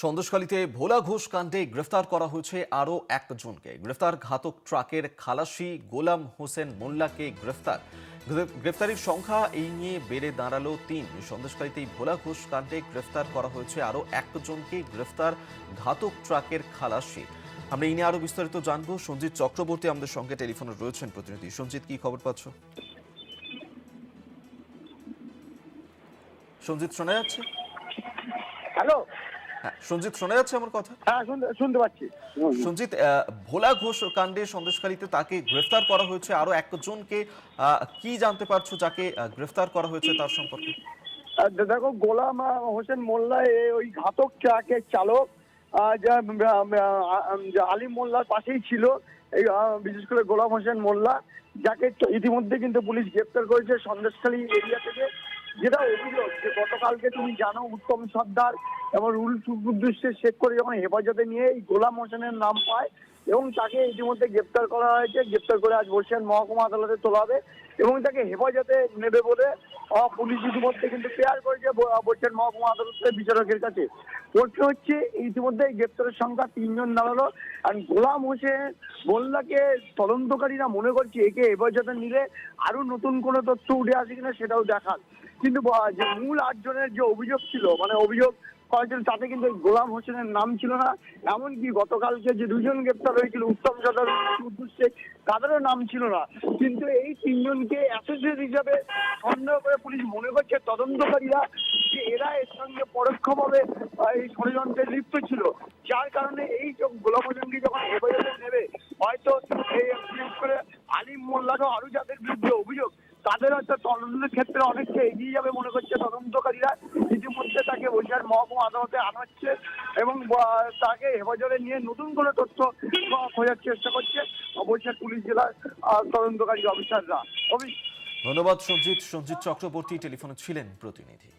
সন্দেশখালীতে ভোলা ঘোষ কাণ্ডে গ্রেফতার করা হয়েছে আরও একজনকে। গ্রেফতার ঘাতক ট্রাকের খালাসি গোলাম হোসেন মোল্লাকে গ্রেফতারির সংখ্যা এই নিয়ে বেড়ে দাঁড়ালো ৩। সন্দেশখালীতে ভোলা ঘোষ কাণ্ডে গ্রেফতার করা হয়েছে আরও একজনকে। গ্রেফতার ঘাতক ট্রাকের খালাসি। আমরা এই নিয়ে আরো বিস্তারিত জানবো। সঞ্জিত চক্রবর্তী আমাদের সঙ্গে টেলিফোনে রয়েছেন প্রতিনিধি। সঞ্জিত, কি খবর পাচ্ছ? সঞ্জিত, শোনা যাচ্ছে? হ্যালো। হ্যাঁ সঞ্জিত, শোনা যাচ্ছে আমার কথা? হ্যাঁ, শুনতে পাচ্ছি। সঞ্জিত, ভোলা ঘোষ কাণ্ডে সন্দেশখালীতে তাকে গ্রেফতার করা হয়েছে, আরো একজনকে কি জানতে পারছো যাকে গ্রেফতার করা হয়েছে তার সম্পর্কে? দেখো, গোলাম হোসেন মোল্লা ওই ঘাতক ট্রাকের চালক, যে আলিম মোল্লার পাশেই ছিল। এই বিশেষ করে গোলাম হোসেন মোল্লা, যাকে ইতিমধ্যে কিন্তু পুলিশ গ্রেপ্তার করেছে সন্দেশখালী এরিয়া থেকে। যেটা অভিযোগ যে গতকালকে তুমি জানো, উত্তম সর্দার এবং রুল কুদ্দুসকে শেখ করে যখন হেফাজতে নিয়ে এই গোলাম হোসেনের নাম পায় এবং তাকে ইতিমধ্যে গ্রেপ্তার করা হয়েছে। গ্রেপ্তার করে আজ বর্ষিয়ান মহকুমা আদালতে তোলা হবে এবং তাকে হেফাজতে নেবে বলে পুলিশ ইতিমধ্যে কিন্তু প্রেয়ার করেছে বর্ষিয়ান মহকুমা আদালতের বিচারকের কাছে। প্রশ্ন হচ্ছে, ইতিমধ্যে গ্রেপ্তারের সংখ্যা ৩ জন দাঁড়ালো। আর গোলাম হোসেন মোল্লাকে তদন্তকারীরা মনে করছে একে হেফাজতে নিলে আরো নতুন কোনো তথ্য উঠে আসে কিনা সেটাও দেখার। কিন্তু যে মূল ৮ জনের যে অভিযোগ ছিল, মানে অভিযোগ করেছিল, তাতে কিন্তু গোলাম হোসেনের নাম ছিল না। এমনকি গতকালকে যে ২ জন গ্রেপ্তার হয়েছিল উত্তম সর্দার উদ্দেশ্যে, তাদেরও নাম ছিল না। কিন্তু এই ৩ জনকে অ্যাসোসিয়েট হিসাবে সন্দেহ করে পুলিশ মনে করছে তদন্তকারীরা যে এরা এর সঙ্গে পরোক্ষভাবে এই ষড়যন্ত্রে লিপ্ত ছিল। যার কারণে এই গোলাম হোসেনকে যখন হেফাজতে নেবে, হয়তো এই বিশেষ করে আলিম মোল্লাসহ আরো যাদের বিরুদ্ধে অভিযোগ, তাদের হয়তো তদন্তের ক্ষেত্রে অনেকটা এগিয়ে যাবে মনে করছে তদন্তকারীরা। ইতিমধ্যে তাকে বরিশাল মহকুমা আদালতে আনা হচ্ছে এবং তাকে হেফাজতে নিয়ে নতুন করে তথ্য খোঁজার চেষ্টা করছে বরিশাল পুলিশ জেলার তদন্তকারী অফিসাররা। ধন্যবাদ সঞ্জিত। সঞ্জিত চক্রবর্তী টেলিফোনে ছিলেন প্রতিনিধি।